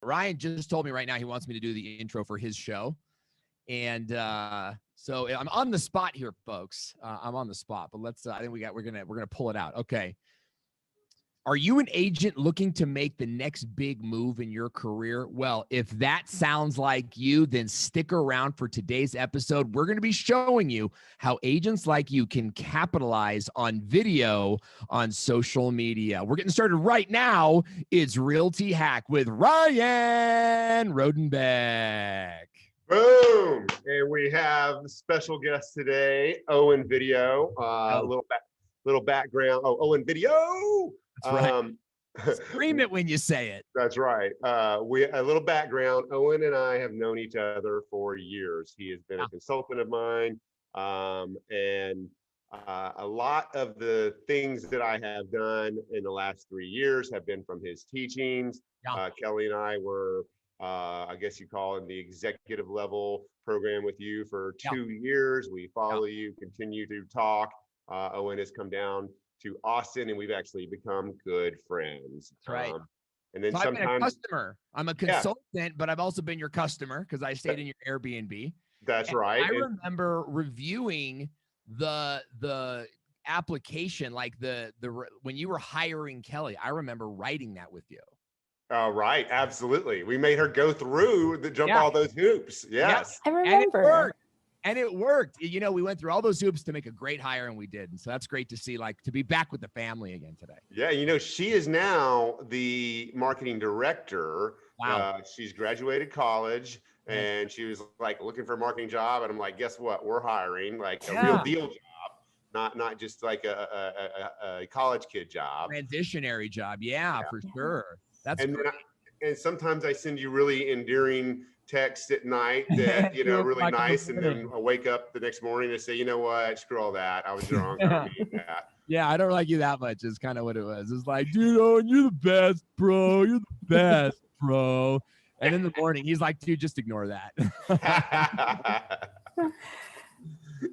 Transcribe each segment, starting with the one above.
Ryan just told me right now he wants me to do the intro for his show. And so I'm on the spot here, folks. I'm on the spot, but let's I think we're gonna pull it out. Okay. Are you an agent looking to make the next big move in your career? Well, if that sounds like you, then stick around for today's episode. We're going to be showing you how agents like you can capitalize on video on social media. We're getting started right now. It's Realty Hack with Ryan Rodenbeck. Boom! And we have special guest today, Owen Video. Little background. Oh, Owen Video. That's right. Scream it when you say it. That's right. A little background. Owen and I have known each other for years. He has been a consultant of mine, and a lot of the things that I have done in the last 3 years have been from his teachings. Kelly and I were, I guess you call it, the executive level program with you for 2 years. We follow you, continue to talk. Owen has come down to Austin, and we've actually become good friends. That's right. And then so sometimes I've been a customer. I'm a consultant, but I've also been your customer because I stayed in your Airbnb. That's right. I remember reviewing the application, like the when you were hiring Kelly. I remember writing that with you. Right, absolutely. We made her go through all those hoops. Yes, I remember. And it worked. You know, we went through all those hoops to make a great hire, and we did. And so that's great to see, like, to be back with the family again today. Yeah, you know, she is now the marketing director. Wow. She's graduated college, and she was like looking for a marketing job. And I'm like, guess what? We're hiring like a real deal job, not just like a college kid job. Transitionary job. Yeah, for sure. That's great. And sometimes I send you really endearing text at night that, you know, really nice. And then I wake up the next morning and say, you know what, screw all that. I was drunk. I don't need that. Yeah, I don't like you that much is kind of what it was. It's like, dude, Owen, you're the best, bro. You're the best, bro. And in the morning, he's like, dude, just ignore that.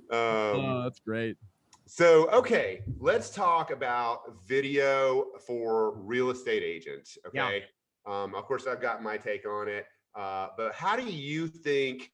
Oh, that's great. So, okay, let's talk about video for real estate agents. Okay. Of course, I've got my take on it. But how do you think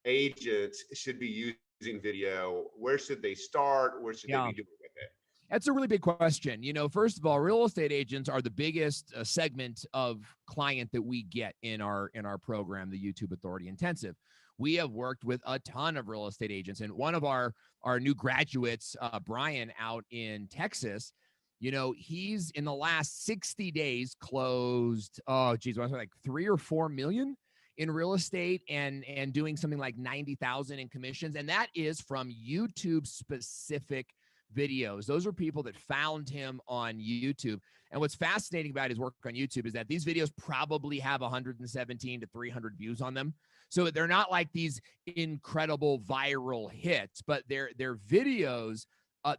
agents should be using video? Where should they start? Where should they be doing with it? That's a really big question. You know, first of all, real estate agents are the biggest segment of client that we get in our program, the YouTube Authority Intensive. We have worked with a ton of real estate agents, and one of our new graduates, Brian, out in Texas, you know, he's in the last 60 days closed, like 3 or 4 million in real estate and doing something like 90,000 in commissions. And that is from YouTube specific videos. Those are people that found him on YouTube. And what's fascinating about his work on YouTube is that these videos probably have 117 to 300 views on them. So they're not like these incredible viral hits, but they're videos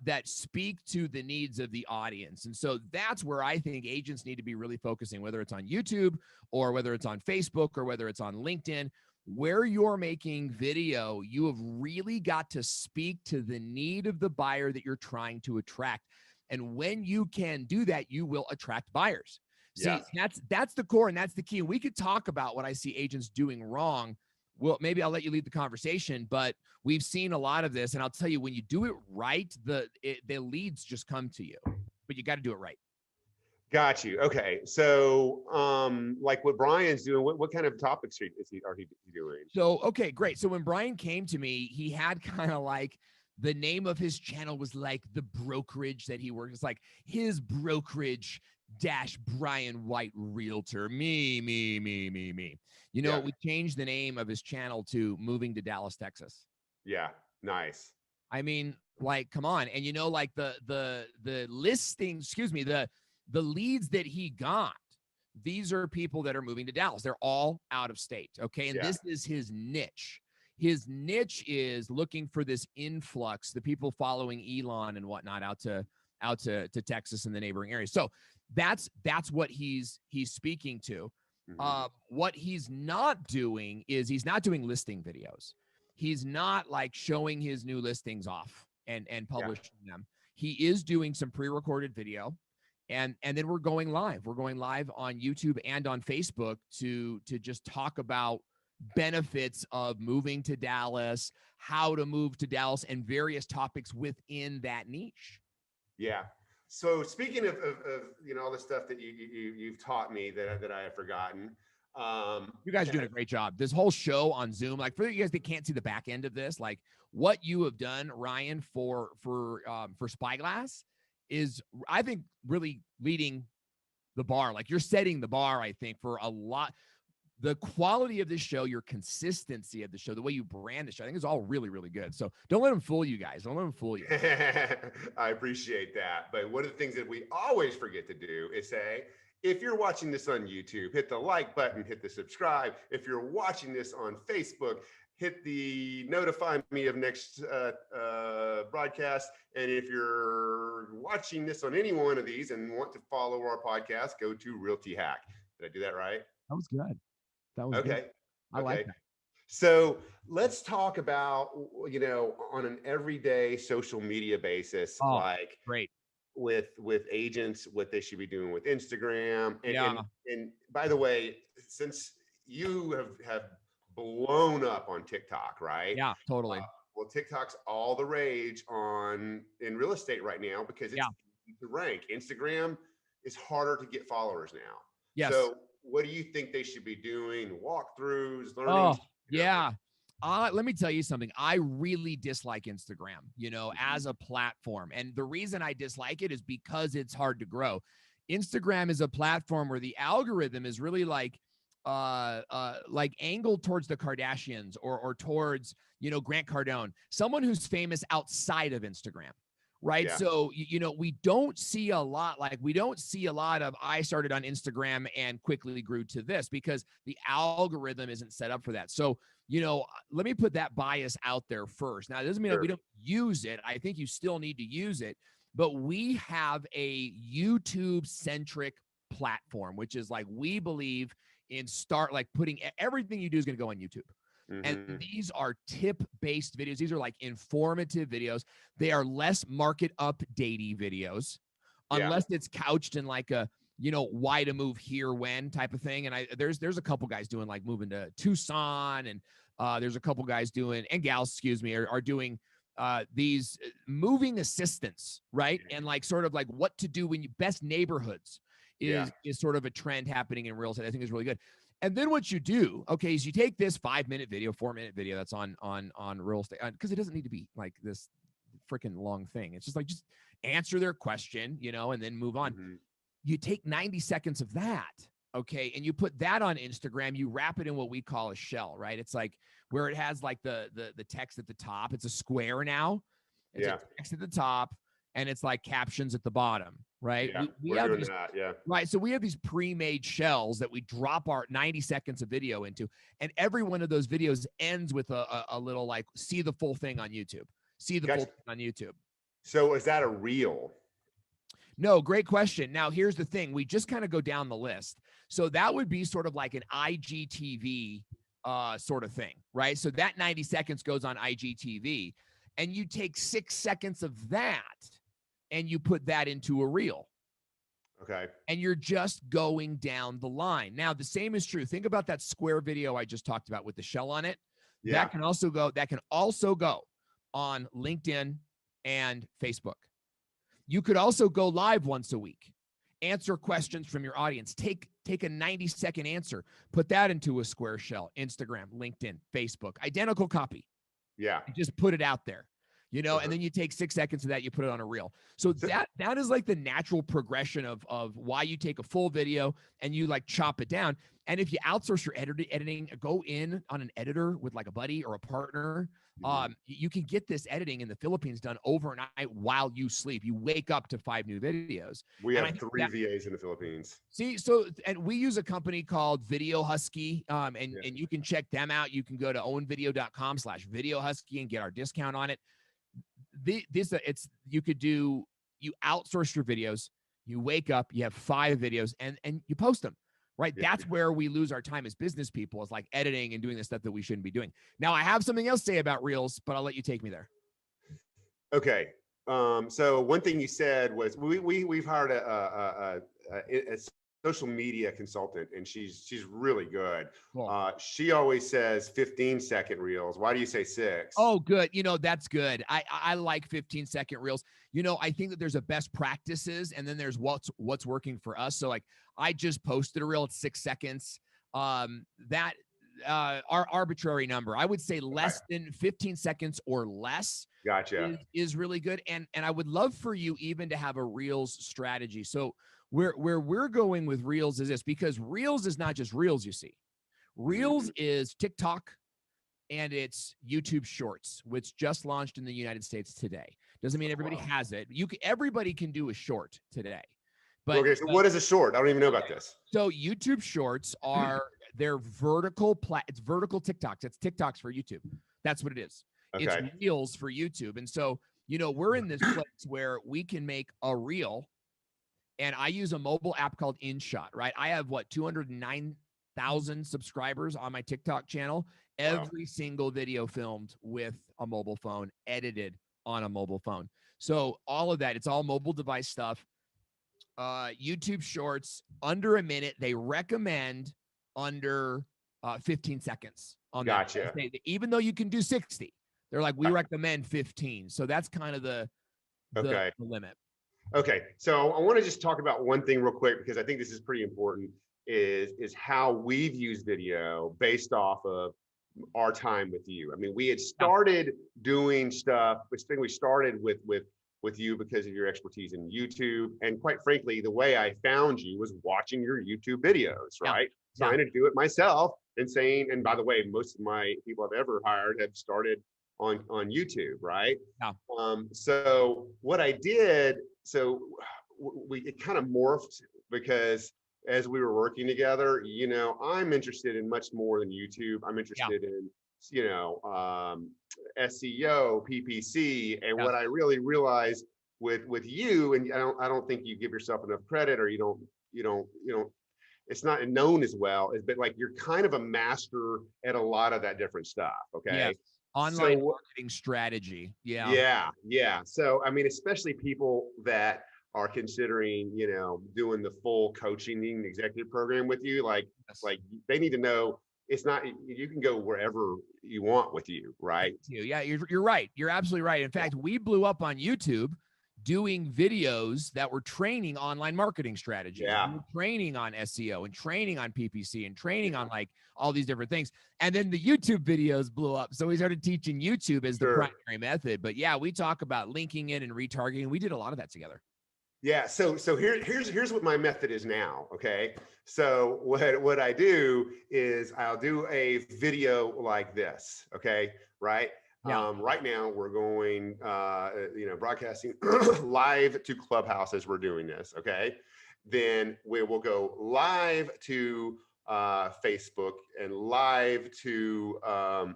that speak to the needs of the audience. And so that's where I think agents need to be really focusing, whether it's on YouTube or whether it's on Facebook or whether it's on LinkedIn. Where you're making video, you have really got to speak to the need of the buyer that you're trying to attract. And when you can do that, you will attract buyers. See, that's the core and that's the key. And we could talk about what I see agents doing wrong. Well, maybe I'll let you lead the conversation, but we've seen a lot of this. And I'll tell you, when you do it right, the leads just come to you, but you got to do it right. Got you. Okay. So, like what Brian's doing, what kind of topics are he doing? So, okay, great. So when Brian came to me, he had kind of like the name of his channel was like the brokerage that he works. It's like his brokerage - Brian White Realtor. Me. You know, we changed the name of his channel to Moving to Dallas, Texas. Yeah. Nice. I mean, like, come on. And you know, like the listings, the leads that he got, these are people that are moving to Dallas. They're all out of state. Okay. And this is his niche. His niche is looking for this influx, the people following Elon and whatnot out to Texas and the neighboring areas. So that's what he's speaking to. Mm-hmm. What he's not doing is he's not doing listing videos. He's not like showing his new listings off and publishing them. He is doing some pre-recorded video. And then we're going live. We're going live on YouTube and on Facebook to just talk about benefits of moving to Dallas, how to move to Dallas, and various topics within that niche. Yeah. So speaking of all the stuff that you've taught me that I have forgotten. You guys are doing a great job. This whole show on Zoom, like for you guys that can't see the back end of this, like what you have done, Ryan, for Spyglass is, I think, really leading the bar. Like you're setting the bar, I think, for a lot. The quality of this show, your consistency of the show, the way you brand the show, I think is all really, really good. So don't let them fool you guys. Don't let them fool you. I appreciate that. But one of the things that we always forget to do is say, if you're watching this on YouTube, hit the like button, hit the subscribe. If you're watching this on Facebook, hit the notify me of next broadcast. And if you're watching this on any one of these and want to follow our podcast, go to RealtyHack. Did I do that right? That was good. That was okay. Good. I like that. So let's talk about, on an everyday social media basis, like great. with agents, what they should be doing with Instagram. And by the way, since you have blown up on TikTok, right? Yeah, totally. Well, TikTok's all the rage in real estate right now because it's the rank. Instagram is harder to get followers now. Yes. So what do you think they should be doing? Walkthroughs, learning? Oh, yeah. Let me tell you something. I really dislike Instagram, as a platform. And the reason I dislike it is because it's hard to grow. Instagram is a platform where the algorithm is really like angled towards the Kardashians or towards, Grant Cardone, someone who's famous outside of Instagram. Right. Yeah. So, we don't see a lot of I started on Instagram and quickly grew to this because the algorithm isn't set up for that. So, let me put that bias out there first. Now, it doesn't mean that we don't use it. I think you still need to use it, but we have a YouTube centric platform, which is like, we believe in putting everything you do is going to go on YouTube. And these are tip-based videos. These are like informative videos. They are less market updatey videos, unless it's couched in like a, why to move here, when type of thing. And there's a couple guys doing like moving to Tucson, and there's a couple guys doing, and gals, excuse me, are doing these moving assistance, right? And like sort of like what to do when best neighborhoods is sort of a trend happening in real estate. I think is really good. And then what you do, okay, is you take this 5-minute video, 4-minute video that's on real estate, because it doesn't need to be like this freaking long thing. It's just like, just answer their question, and then move on. You take 90 seconds of that, okay, and you put that on Instagram. You wrap it in what we call a shell, right? It's like where it has like the text at the top. It's a square now. It's a text at the top, and it's like captions at the bottom. Right. Yeah, we have doing these, that. Yeah. Right. So we have these pre-made shells that we drop our 90 seconds of video into. And every one of those videos ends with a little like, see the full thing on YouTube. See the full thing on YouTube. So is that a reel? No, great question. Now, here's the thing. We just kind of go down the list. So that would be sort of like an IGTV sort of thing. Right. So that 90 seconds goes on IGTV. And you take 6 seconds of that and you put that into a reel. Okay. And you're just going down the line. Now, the same is true. Think about that square video I just talked about with the shell on it. Yeah. That can also go on LinkedIn and Facebook. You could also go live once a week, answer questions from your audience, take a 90-second answer, put that into a square shell, Instagram, LinkedIn, Facebook, identical copy. Yeah. And just put it out there. And then you take 6 seconds of that, you put it on a reel. So that is like the natural progression of why you take a full video and you like chop it down. And if you outsource your editing, go in on an editor with like a buddy or a partner, you can get this editing in the Philippines done overnight while you sleep. You wake up to 5 new videos. We have 3 VAs in the Philippines. See, and we use a company called Video Husky, and you can check them out. You can go to owenvideo.com/Video Husky and get our discount on it. You outsource your videos, you wake up, you have 5 videos and you post them, right? Yeah. That's where we lose our time as business people, is like editing and doing the stuff that we shouldn't be doing. Now I have something else to say about reels, but I'll let you take me there. Okay. So one thing you said was we've hired a social media consultant, and she's really good. Cool. She always says 15-second reels. Why do you say 6? Oh, good. That's good. I like 15-second reels. I think that there's a best practices, and then there's what's working for us. So like I just posted a reel at 6 seconds. That our arbitrary number, I would say less than 15 seconds or less Gotcha. is really good. And I would love for you even to have a reels strategy. So where we're going with reels is this, because reels is not just reels, you see. Reels is TikTok, and it's YouTube Shorts, which just launched in the United States today. Doesn't mean everybody has it. Everybody can do a short today. But okay, so what is a short? I don't even know about this. So YouTube Shorts are their it's vertical TikToks. It's TikToks for YouTube. That's what it is. Okay. It's reels for YouTube. And so, we're in this place where we can make a reel, and I use a mobile app called InShot, right? I have 209,000 subscribers on my TikTok channel. Every single video filmed with a mobile phone, edited on a mobile phone. So all of that, it's all mobile device stuff. YouTube Shorts, under a minute. They recommend under 15 seconds on that. Gotcha. Even though you can do 60, they're like, we recommend 15. So that's kind of the limit. Okay, so I want to just talk about one thing real quick, because I think this is pretty important, is how we've used video based off of our time with you. I mean, we had started doing stuff, which thing we started with you because of your expertise in YouTube. And quite frankly, the way I found you was watching your YouTube videos, right? Trying to do it myself and saying, and by the way, most of my people I've ever hired have started on YouTube, right? So what I did, it kind of morphed, because as we were working together, I'm interested in much more than YouTube. I'm interested in, SEO, PPC, and what I really realized with you, and I don't think you give yourself enough credit, or you don't, it's not known as well, is but like you're kind of a master at a lot of that different stuff. Okay. Yes. Online marketing strategy. Yeah. So, I mean, especially people that are considering, doing the full coaching executive program with you, like they need to know it's not, you can go wherever you want with you, right? Yeah, you're right. You're absolutely right. In fact, we blew up on YouTube doing videos that were training online marketing strategies, training on SEO and training on PPC and training on like all these different things. And then the YouTube videos blew up. So we started teaching YouTube as the primary method. But yeah, we talk about linking in and retargeting. We did a lot of that together. Yeah. So here's what my method is now. Okay. So what I do is I'll do a video like this. Okay. Right. Right now we're going, broadcasting live to Clubhouse as we're doing this. Okay. Then we will go live to Facebook and live to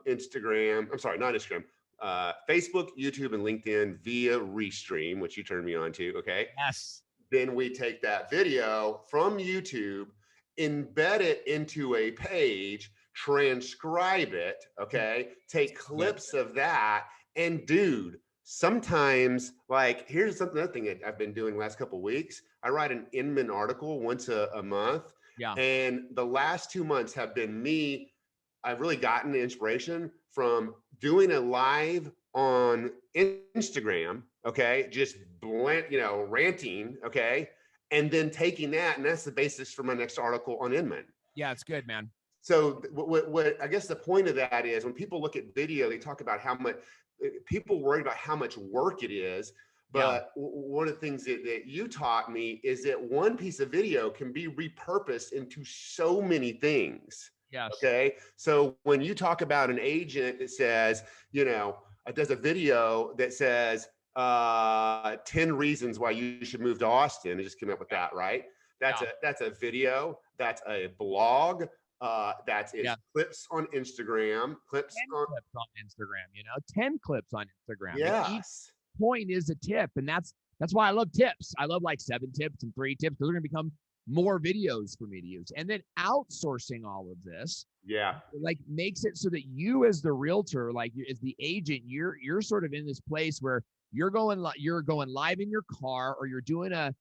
Instagram. I'm sorry, not Instagram. Facebook, YouTube, and LinkedIn via Restream, which you turned me on to. Okay. Yes. Then we take that video from YouTube, embed it into a page, transcribe it. Okay. Take clips of that. And dude, sometimes, like, here's another thing that I've been doing the last couple of weeks. I write an Inman article once a month. Yeah. And the last 2 months have been me. I've really gotten inspiration from doing a live on Instagram, okay, just ranting, okay, and then taking that, and that's the basis for my next article on Inman. Yeah, it's good, man. So what I guess the point of that is, when people look at video, they talk about how much people worry about how much work it is. But one of the things that you taught me is that one piece of video can be repurposed into so many things. Yes. Okay. So when you talk about an agent that says, does a video that says 10 reasons why you should move to Austin, I just came up with that, right? That's a video. That's a blog. That's clips on Instagram. Clips on Instagram. 10 clips on Instagram. Yes. Each point is a tip, and that's why I love tips. I love like 7 tips and 3 tips. Those are going to become more videos for me to use. And then outsourcing all of this, like, makes it so that you as the realtor, like as the agent, you're sort of in this place where you're going live in your car, or you're doing a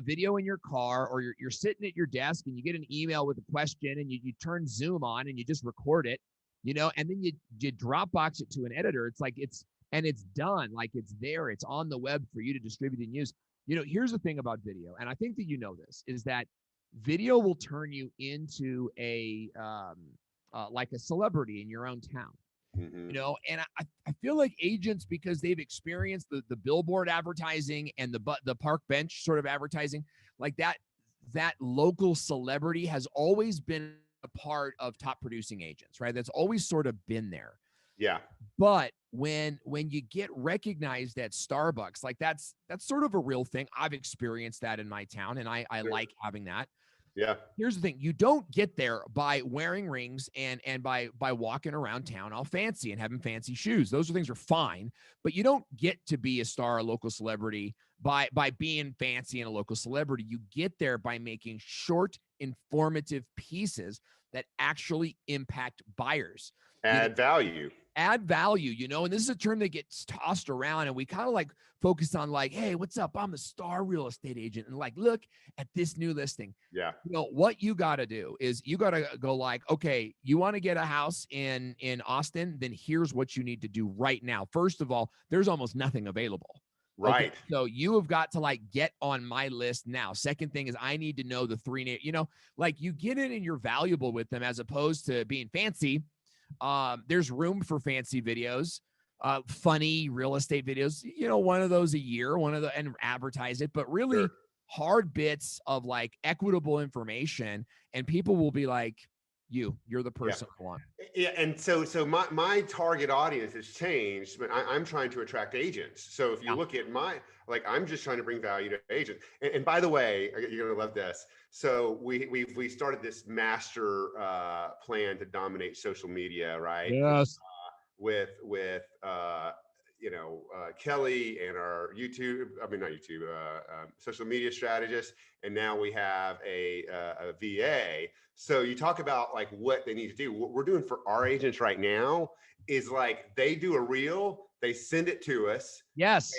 video in your car, or you're sitting at your desk and you get an email with a question, and you turn Zoom on and you just record it, and then you Dropbox it to an editor. It's like it's done, like it's there, it's on the web for you to distribute and use. Here's the thing about video, and I think that this, is that video will turn you into a like a celebrity in your own town. Mm-hmm. And I feel like agents, because they've experienced the billboard advertising and the park bench sort of advertising, like that local celebrity has always been a part of top producing agents, right? That's always sort of been there. Yeah. But when you get recognized at Starbucks, like that's sort of a real thing. I've experienced that in my town, and I like having that. Yeah. Here's the thing. You don't get there by wearing rings and by walking around town all fancy and having fancy shoes. Those things are fine, but you don't get to be a star, a local celebrity by being fancy and a local celebrity. You get there by making short, informative pieces that actually impact buyers. Add value. And this is a term that gets tossed around, and we kind of like focus on like, hey, what's up? I'm a star real estate agent, and like, look at this new listing. Yeah. What you got to do is you got to go like, okay, you want to get a house in Austin, then here's what you need to do right now. First of all, there's almost nothing available. Right. Okay, so you have got to like get on my list now. Second thing is I need to know the three, like you get in and you're valuable with them, as opposed to being fancy. There's room for fancy videos, funny real estate videos, one of those a year, and advertise it, but really Sure. hard bits of like equitable information, and people will be like, you're the person I want. Yeah. And so my target audience has changed, but I'm trying to attract agents. So if you look at I'm just trying to bring value to agents. And by the way, you're going to love this. So we started this master plan to dominate social media, right? Yes. With Kelly and our social media strategist. And now we have a VA. So you talk about like what they need to do. What we're doing for our agents right now is like they do a reel, they send it to us. Yes.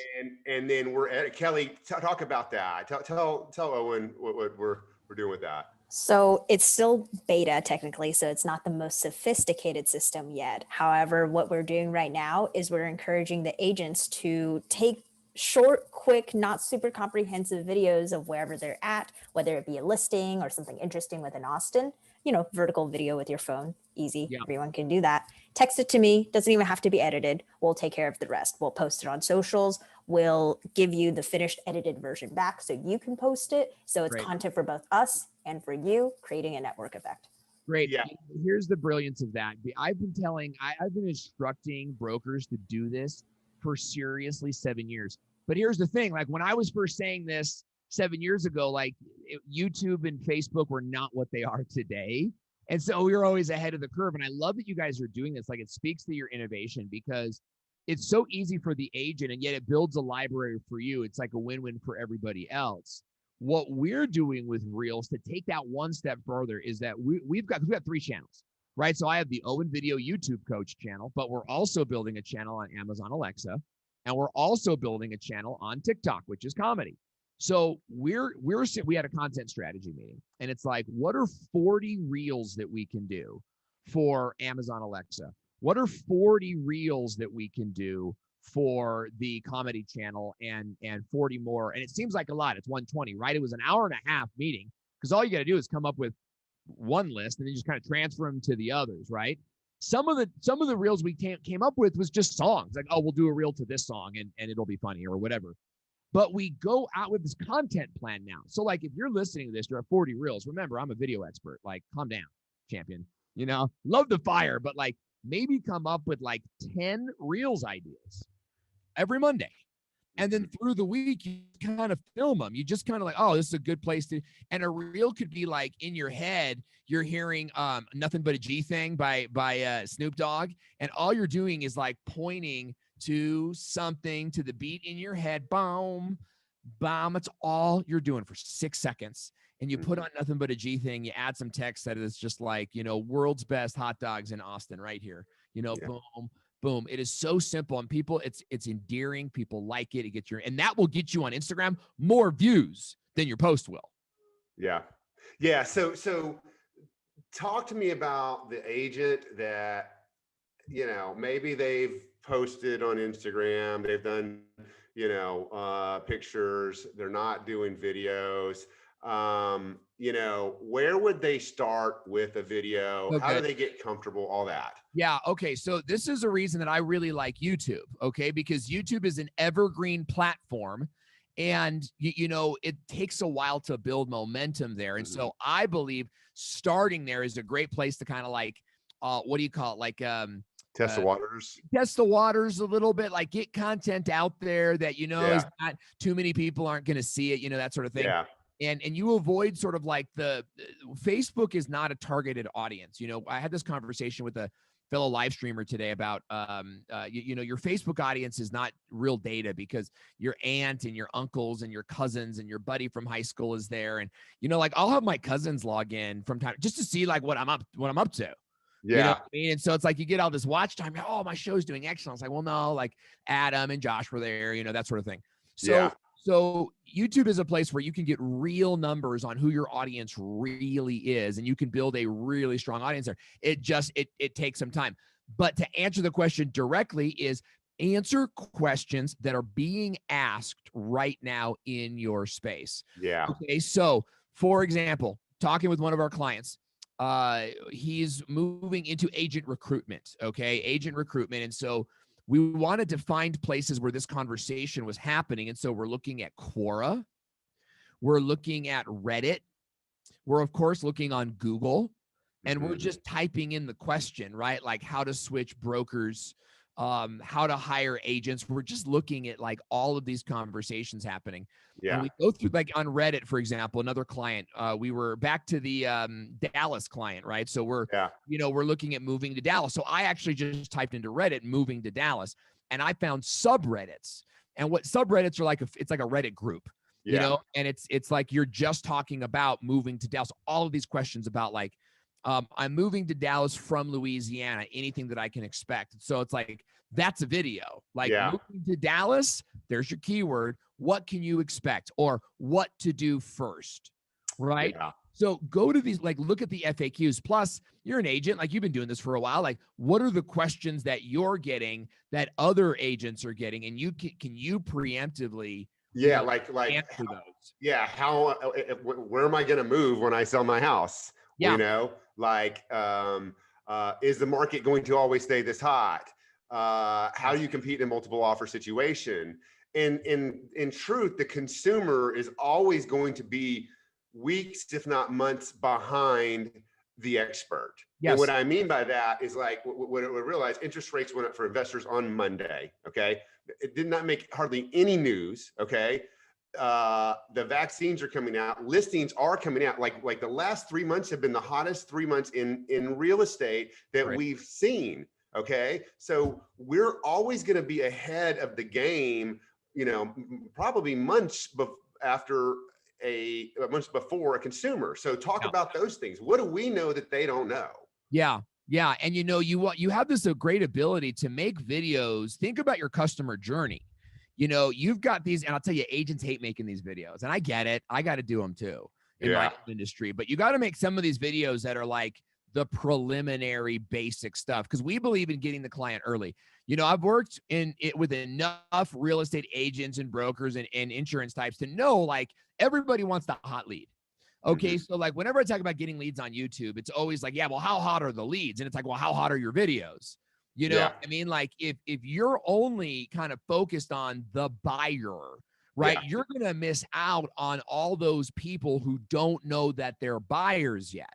And then we're at Kelly. Talk about that. Tell Owen what we're doing with that. So it's still beta technically, so it's not the most sophisticated system yet. However, what we're doing right now is we're encouraging the agents to take short, quick, not super comprehensive videos of wherever they're at, whether it be a listing or something interesting within Austin, vertical video with your phone, easy, Everyone can do that. Text it to me, doesn't even have to be edited. We'll take care of the rest. We'll post it on socials. We'll give you the finished edited version back so you can post it. So it's content for both us and for you, creating a network effect. Great. Yeah. Here's the brilliance of that. I've been instructing brokers to do this for seriously 7 years. But here's the thing, like when I was first saying this 7 years ago, like YouTube and Facebook were not what they are today. And so we were always ahead of the curve. And I love that you guys are doing this. Like it speaks to your innovation, because it's so easy for the agent, and yet it builds a library for you. It's like a win-win for everybody else. What we're doing with Reels to take that one step further is that we've got 3 channels, right? So I have the Owen Video YouTube Coach channel, but we're also building a channel on Amazon Alexa, and we're also building a channel on TikTok, which is comedy. So we had a content strategy meeting, and it's like, what are 40 reels that we can do for Amazon Alexa? What are 40 reels that we can do for the comedy channel, and 40 more? And it seems like a lot. It's 120, right? It was an hour and a half meeting, because all you got to do is come up with one list and then just kind of transfer them to the others, right? Some of the reels we came up with was just songs, like, oh, we'll do a reel to this song and it'll be funny or whatever. But we go out with this content plan now. So like if you're listening to this, there are 40 reels. Remember, I'm a video expert. Like, calm down, champion. Love the fire, but like maybe come up with like 10 reels ideas every Monday. And then through the week, you kind of film them. You just kind of like, oh, this is a good place to, and a reel could be like in your head, you're hearing Nothing But a G Thing by Snoop Dogg. And all you're doing is like pointing to something, to the beat in your head, boom, boom. That's all you're doing for 6 seconds. And you put on Nothing But a G Thing, you add some text that is just like, world's best hot dogs in Austin right here, boom, Boom. It is so simple, and people, it's endearing. People like it. It gets and that will get you on Instagram more views than your post will. Yeah. Yeah. So talk to me about the agent that, maybe they've posted on Instagram, they've done, pictures, they're not doing videos. Where would they start with a video? So How do good. they get comfortable? All that. Yeah. Okay. So this is a reason that I really like YouTube. Okay. Because YouTube is an evergreen platform, and it takes a while to build momentum there. And so I believe starting there is a great place to kind of like, what do you call it? Like, Test the waters. Test the waters a little bit, like get content out there that, is not too many people aren't going to see it, that sort of thing. Yeah. And you avoid sort of like Facebook is not a targeted audience. I had this conversation with a fellow live streamer today about, your Facebook audience is not real data, because your aunt and your uncles and your cousins and your buddy from high school is there. And, like I'll have my cousins log in from time just to see like what I'm up to. Yeah. You know what I mean? And so it's like you get all this watch time. Oh, my show's doing excellent. It's like, well, no, like Adam and Josh were there, that sort of thing. So YouTube is a place where you can get real numbers on who your audience really is, and you can build a really strong audience there. It takes some time. But to answer the question directly is answer questions that are being asked right now in your space. Yeah. Okay. So for example, talking with one of our clients, he's moving into agent recruitment. Okay. Agent recruitment. And so we wanted to find places where this conversation was happening. And so we're looking at Quora. We're looking at Reddit. We're, of course, looking on Google. And we're just typing in the question, right? Like how to switch brokers, how to hire agents. We're just looking at like all of these conversations happening. Yeah. And we go through, like on Reddit, for example, another client, we were back to the Dallas client, right? So we're looking at moving to Dallas. So I actually just typed into Reddit, moving to Dallas, and I found subreddits. And what subreddits are like, it's like a Reddit group, and it's like, you're just talking about moving to Dallas. All of these questions about like, I'm moving to Dallas from Louisiana, anything that I can expect. So it's like, that's a video. Like moving to Dallas, there's your keyword. What can you expect, or what to do first, right? Yeah. So go to these, like look at the FAQs. Plus, you're an agent, like you've been doing this for a while. Like, what are the questions that you're getting that other agents are getting, and can you preemptively answer those? Yeah. Where am I going to move when I sell my house? Yeah. Is the market going to always stay this hot? How do you compete in multiple offer situation? In truth, the consumer is always going to be weeks, if not months, behind the expert. Yes. And what I mean by that is like, what we realize, interest rates went up for investors on Monday. Okay. It did not make hardly any news. Okay. The vaccines are coming out, listings are coming out. Like the last 3 months have been the hottest 3 months in real estate that we've seen. Okay. So we're always going to be ahead of the game, probably months before a consumer. So talk about those things. What do we know that they don't know? Yeah. Yeah. And you have this great ability to make videos. Think about your customer journey. You've got these, and I'll tell you, agents hate making these videos, and I get it. I got to do them too in my industry, but you got to make some of these videos that are like the preliminary basic stuff, because we believe in getting the client early. I've worked with enough real estate agents and brokers and insurance types to know, like, everybody wants the hot lead. Okay. So like whenever I talk about getting leads on YouTube, it's always like, yeah, well, how hot are the leads? And it's like, well, how hot are your videos? I mean, like if you're only kind of focused on the buyer, right, you're going to miss out on all those people who don't know that they're buyers yet.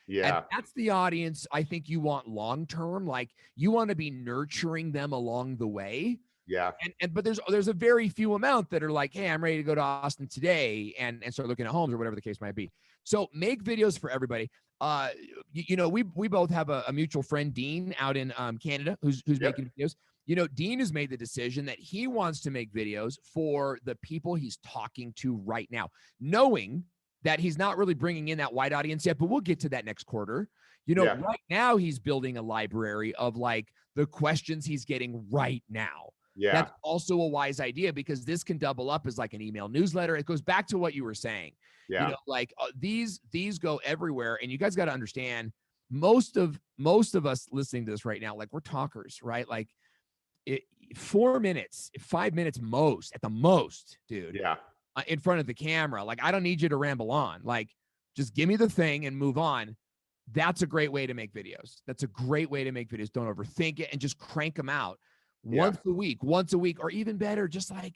Yeah. And that's the audience I think you want long-term. Like you want to be nurturing them along the way. Yeah. But there's a very few amount that are like, hey, I'm ready to go to Austin today and start looking at homes or whatever the case might be. So make videos for everybody. We both have a mutual friend, Dean, out in Canada, who's making videos. Dean has made the decision that he wants to make videos for the people he's talking to right now, knowing that he's not really bringing in that wide audience yet, but we'll get to that next quarter. You know, Yeah. right now he's building a library of like the questions he's getting right now. Yeah. That's also a wise idea because this can double up as like an email newsletter. It goes back to what you were saying. Yeah. You know, like these go everywhere, and you guys got to understand most of us listening to this right now, like we're talkers, right? Like 4 minutes, 5 minutes most at the most, dude. Yeah. In front of the camera. Like, I don't need you to ramble on. Like, just give me the thing and move on. That's a great way to make videos. That's a great way to make videos. Don't overthink it and just crank them out once a week, or even better, just like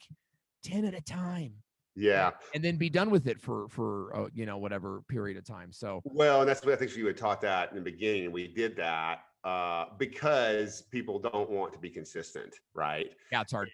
10 at a time. Yeah. And then be done with it for you know, whatever period of time. So, well, and that's what I think you had taught that in the beginning. And we did that because people don't want to be consistent, right? yeah, it's hard.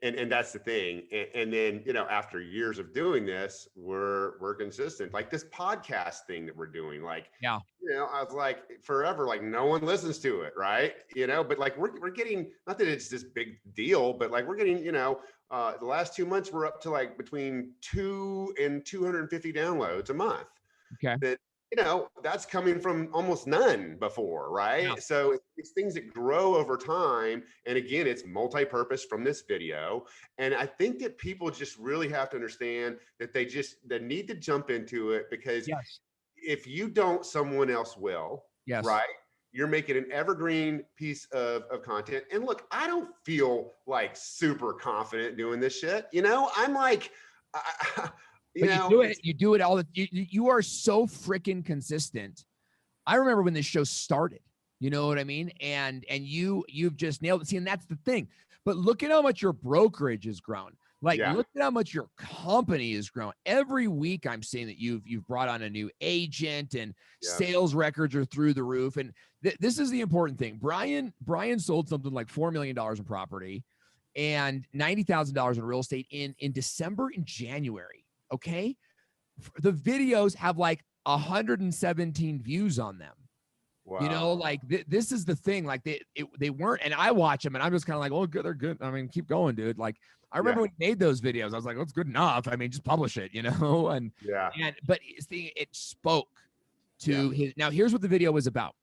And that's the thing. And then, you know, after years of doing this, we're consistent. Like this podcast thing that we're doing, like, Yeah. you know, I was like forever, like no one listens to it, right? You know, but like we're getting, not that it's this big deal, but like we're getting, you know, the last 2 months we're up to like between 2 and 250 downloads a month. Okay. That, you know, that's coming from almost none before, right? Yeah. So it's things that grow over time. And again, it's multi-purpose from this video. And I think that people just really have to understand that they need to jump into it, because Yes. if you don't, someone else will. Yes. Right? You're making an evergreen piece of content. And look, I don't feel like super confident doing this shit. You know, I'm like, you do it all. You are so freaking consistent. I remember when this show started, you know what I mean? And you've just nailed it. See, and that's the thing. But look at how much your brokerage has grown. Like, look at how much your company has grown. Every week I'm seeing that you've brought on a new agent, and sales records are through the roof. And this is the important thing. Brian sold something like $4 million in property and $90,000 in real estate in December and January. Okay. The videos have like 117 views on them. Wow. You know, like this is the thing. Like they weren't, and I watch them and I'm just kind of like, oh, good, they're good. I mean, keep going, dude. Like I remember when he made those videos, I was like, oh, it's good enough. I mean, just publish it, you know? But it spoke to his. Now here's what the video was about.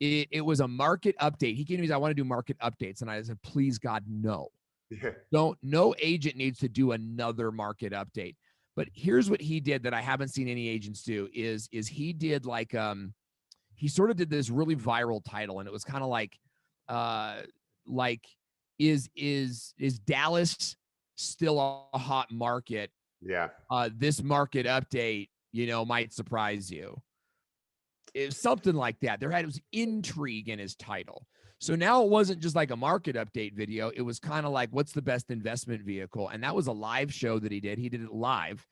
It was a market update. He came to me, I want to do market updates. And I said, please God, no. No agent needs to do another market update. But here's what he did that I haven't seen any agents do is he did like, he sort of did this really viral title, and it was kind of like, is Dallas still a hot market? Yeah. This market update, you know, might surprise you. It was something like that. It was intrigue in his title. So now it wasn't just like a market update video. It was kind of like, what's the best investment vehicle? And that was a live show that he did. He did it live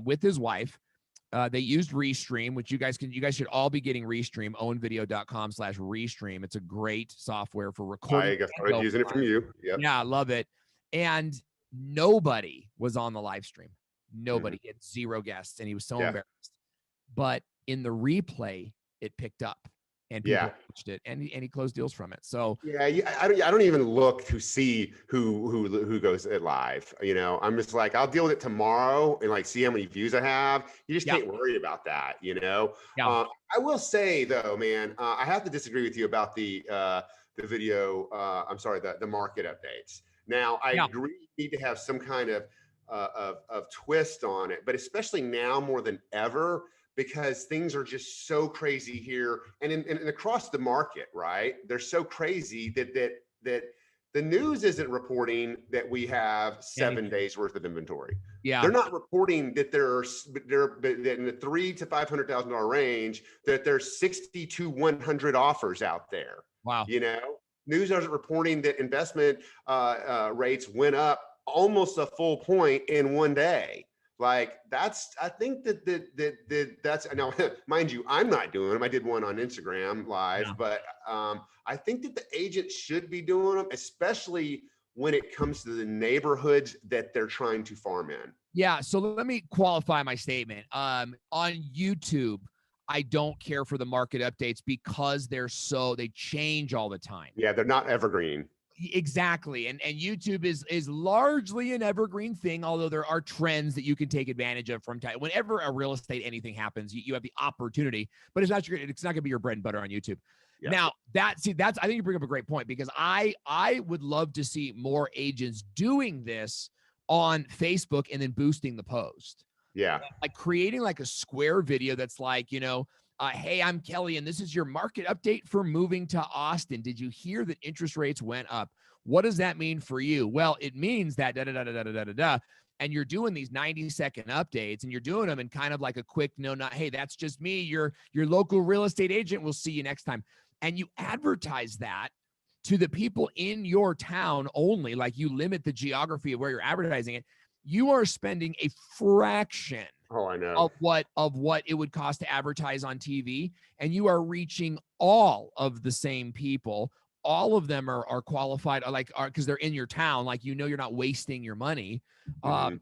with his wife. They used Restream, which you guys should all be getting Restream, owenvideo.com/Restream. It's a great software for recording. I started using it from you. Yep. Yeah, I love it. And nobody was on the live stream. Nobody. He had 0 guests, and he was so embarrassed. But in the replay, it picked up, and people watched it, and he closed deals from it. So I don't even look to see who goes it live. You know, I'm just like, I'll deal with it tomorrow and like see how many views I have. You just can't worry about that. You know, I will say though, man, I have to disagree with you about the video. I'm sorry, the market updates. Now I agree, you need to have some kind of twist on it, but especially now more than ever, because things are just so crazy here and across the market, right? They're so crazy that the news isn't reporting that we have 7 days worth of inventory. Yeah, they're not reporting that they're in the $300,000 to $500,000 range, that there's 60 to 100 offers out there. Wow. You know, news isn't reporting that investment rates went up almost a full point in 1 day. Like I think that's now, mind you, I'm not doing them. I did one on Instagram live, but I think that the agent should be doing them, especially when it comes to the neighborhoods that they're trying to farm in. Yeah. So let me qualify my statement. On YouTube, I don't care for the market updates because they change all the time. Yeah, they're not evergreen. Exactly. And YouTube is largely an evergreen thing, although there are trends that you can take advantage of from time. Whenever a real estate anything happens, you have the opportunity, but it's not going to be your bread and butter on YouTube. Yeah. Now, that's I think you bring up a great point, because I would love to see more agents doing this on Facebook and then boosting the post. Yeah. Like creating like a square video that's like, hey, I'm Kelly, and this is your market update for moving to Austin. Did you hear that interest rates went up? What does that mean for you? Well, it means that da da da da da da da da. And you're doing these 90-second updates, and you're doing them in kind of like a quick, hey, that's just me, your local real estate agent. We'll see you next time. And you advertise that to the people in your town only. Like, you limit the geography of where you're advertising it. You are spending a fraction I know. of what it would cost to advertise on TV, and you are reaching all of the same people. All of them are qualified, because they're in your town. Like, you're not wasting your money.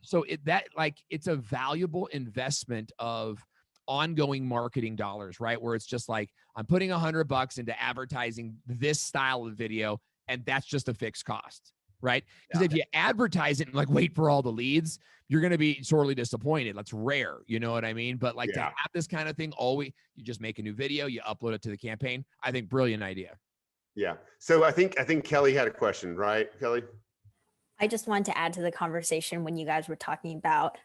So it's a valuable investment of ongoing marketing dollars, right? Where it's just like, I'm putting $100 into advertising this style of video, and that's just a fixed cost, right? Because if you advertise it and like wait for all the leads, you're going to be sorely disappointed. That's rare. You know what I mean? But like to have this kind of thing, you just make a new video, you upload it to the campaign. I think brilliant idea. Yeah. So I think Kelly had a question, right, Kelly? I just wanted to add to the conversation when you guys were talking about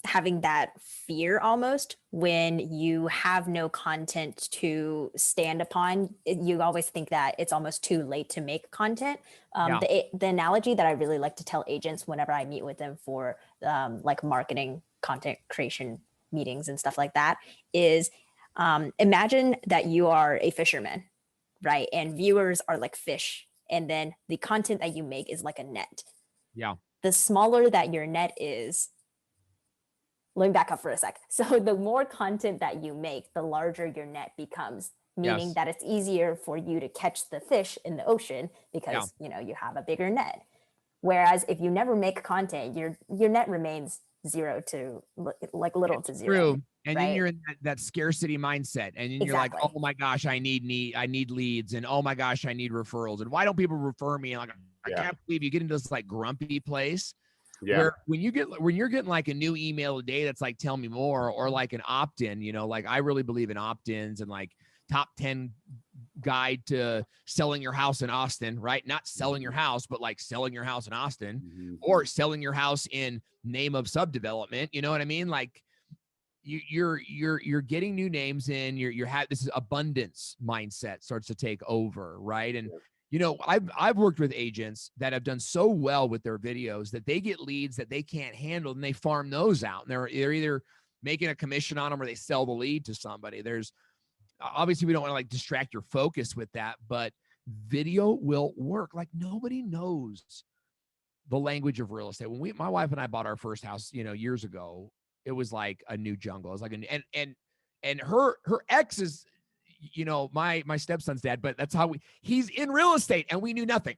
having that fear almost when you have no content to stand upon. You always think that it's almost too late to make content. The analogy that I really like to tell agents whenever I meet with them for like marketing, content creation meetings and stuff like that is imagine that you are a fisherman, right? And viewers are like fish. And then the content that you make is like a net. Yeah. The smaller that your net is, let me back up for a sec. So the more content that you make, the larger your net becomes, meaning that it's easier for you to catch the fish in the ocean because, you have a bigger net. Whereas if you never make content, your net remains zero to like little to zero. True. And then you're in that scarcity mindset, and then you're like, oh my gosh, I need leads, and oh my gosh, I need referrals, and why don't people refer me? And like, I can't believe you get into this like grumpy place where when you're getting like a new email a day that's like, tell me more, or like an opt-in, like I really believe in opt-ins and like top 10 guide to selling your house in Austin, right? Not selling your house, but like selling your house in Austin, or selling your house in name of subdevelopment. You know what I mean? Like, you're getting new names in. This is abundance mindset starts to take over, right? And I've worked with agents that have done so well with their videos that they get leads that they can't handle, and they farm those out, and they're either making a commission on them or they sell the lead to somebody. There's obviously, we don't want to like distract your focus with that, but video will work. Like, nobody knows the language of real estate. When my wife and I bought our first house, years ago, it was like a new jungle. It was like and her ex is, my stepson's dad, but that's how he's in real estate, and we knew nothing.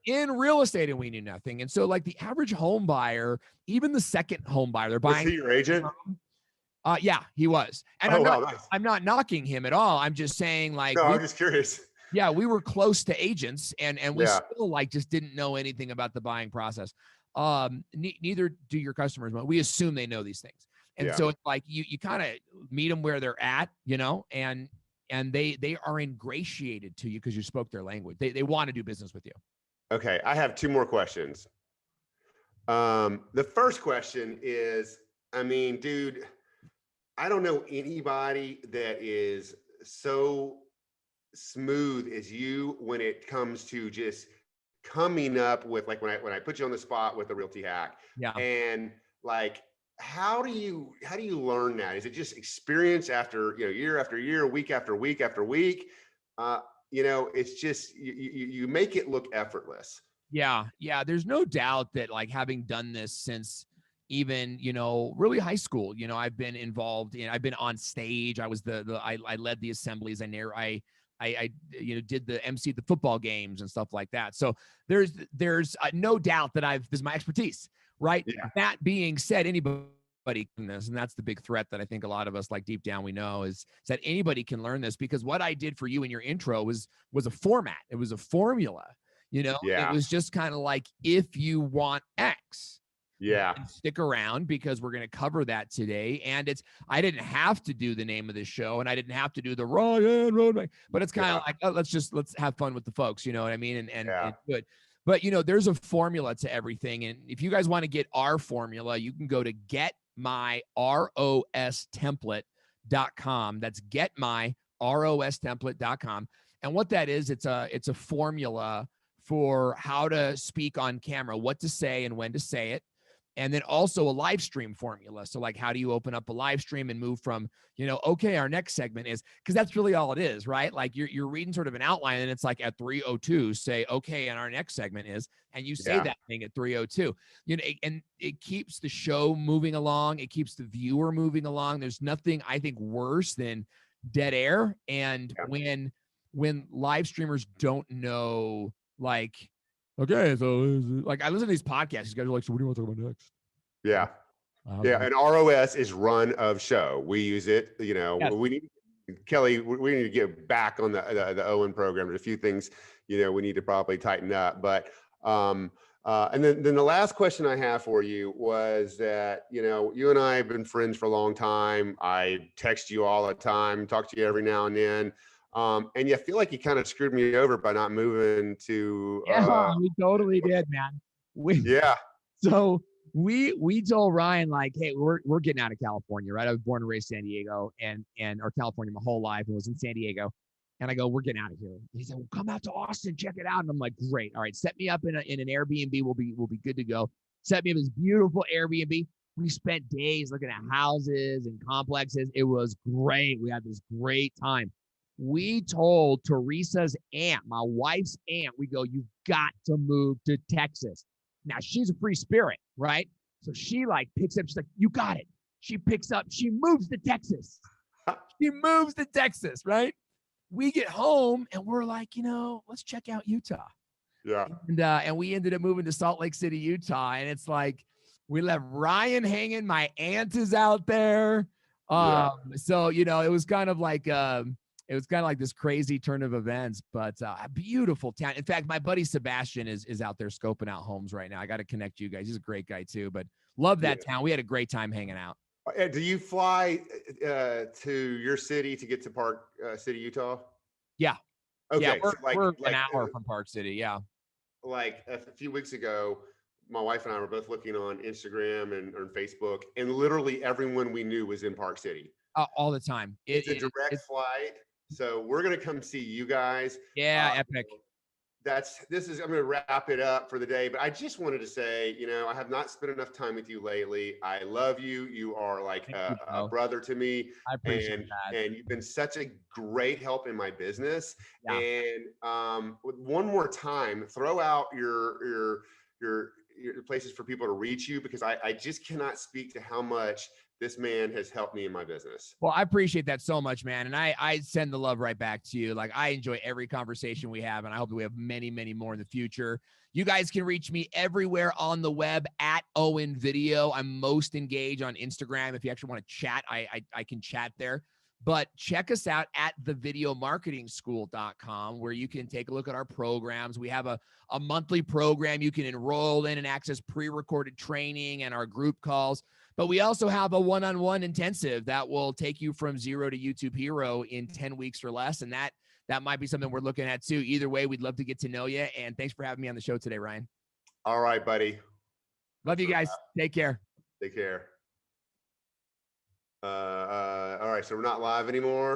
In real estate, and we knew nothing. And so like the average home buyer, even the second home buyer, they're buying. Was he your agent? Yeah, he was. And I'm not knocking him at all. I'm just saying, like, I'm just curious. Yeah, we were close to agents, and we still like just didn't know anything about the buying process. Neither do your customers, but we assume they know these things. And so it's like you kind of meet them where they're at, and they are ingratiated to you because you spoke their language. They want to do business with you. Okay, I have two more questions. The first question is, I mean, dude, I don't know anybody that is so smooth as you when it comes to just coming up with, like, when I put you on the spot with the RealtyHack. And like, how do you learn that? Is it just experience after, year after year, week after week after week? It's just, you make it look effortless. Yeah. There's no doubt that, like, having done this since even, really high school, I've been involved in, I've been on stage. I was I led the assemblies. I did the MC the football games and stuff like that. So there's no doubt that this is my expertise, right? Yeah. That being said, anybody can this, and that's the big threat that I think a lot of us, like, deep down we know is that anybody can learn this, because what I did for you in your intro was a format. It was a formula. You know, it Yeah. was just kind of like, if you want X, Yeah. then stick around because we're going to cover that today. And I didn't have to do the name of the show, and I didn't have to do the Ryan Road, but it's kind of like, oh, let's have fun with the folks. You know what I mean? And good. But there's a formula to everything. And if you guys want to get our formula, you can go to getmyrostemplate.com. That's getmyrostemplate.com. And what that is, it's a formula for how to speak on camera, what to say and when to say it. And then also a live stream formula. So like, how do you open up a live stream and move from, okay, our next segment is, because that's really all it is, right? Like you're reading sort of an outline, and it's like at 3:02, say, okay, and our next segment is, and you say that thing at 3:02, and it keeps the show moving along. It keeps the viewer moving along. There's nothing, I think, worse than dead air. And when live streamers don't know, like, okay, so like I listen to these podcasts. These guys are like, so what do you want to talk about next? Yeah. Yeah. And ROS is run of show. We use it, we need, Kelly, we need to get back on the Owen program. There's a few things, we need to probably tighten up, but, and then the last question I have for you was that, you and I have been friends for a long time. I text you all the time, talk to you every now and then. And you feel like you kind of screwed me over by not moving to. We totally did, man. So we told Ryan, like, hey, we're getting out of California, right? I was born and raised San Diego and or California my whole life, and was in San Diego. And I go, we're getting out of here. And he said, well, come out to Austin, check it out. And I'm like, great. All right, set me up in an Airbnb. We'll be good to go. Set me up this beautiful Airbnb. We spent days looking at houses and complexes. It was great. We had this great time. We told Teresa's aunt, my wife's aunt, we go, you've got to move to Texas. Now, she's a free spirit, right? So she like picks up, she's like, you got it. She picks up, she moves to Texas. She moves to Texas, right? We get home and we're like, let's check out Utah. Yeah. And we ended up moving to Salt Lake City, Utah. And it's like, we left Ryan hanging. My aunt is out there. So, it was kind of like, this crazy turn of events, but a beautiful town. In fact, my buddy Sebastian is out there scoping out homes right now. I got to connect you guys. He's a great guy too, but love that town. We had a great time hanging out. Do you fly to your city to get to Park City, Utah? Yeah. Okay. Yeah, we're so an hour from Park City. Yeah. Like a few weeks ago, my wife and I were both looking on Instagram and Facebook, and literally everyone we knew was in Park City. All the time. It's a direct flight. So we're going to come see you guys. Yeah. Epic. I'm going to wrap it up for the day, but I just wanted to say, I have not spent enough time with you lately. I love you. You are like a brother to me. I appreciate that. And you've been such a great help in my business. Yeah. And one more time, throw out your places for people to reach you, because I just cannot speak to how much this man has helped me in my business. Well, I appreciate that so much, man. And I send the love right back to you. Like, I enjoy every conversation we have, and I hope that we have many, many more in the future. You guys can reach me everywhere on the web at Owen Video. I'm most engaged on Instagram. If you actually want to chat, I can chat there. But check us out at thevideomarketingschool.com, where you can take a look at our programs. We have a monthly program you can enroll in and access pre-recorded training and our group calls. But we also have a one-on-one intensive that will take you from zero to YouTube hero in 10 weeks or less. And that might be something we're looking at too. Either way, we'd love to get to know you. And thanks for having me on the show today, Ryan. All right, buddy. Love you guys. Take care. Take care. All right. So we're not live anymore.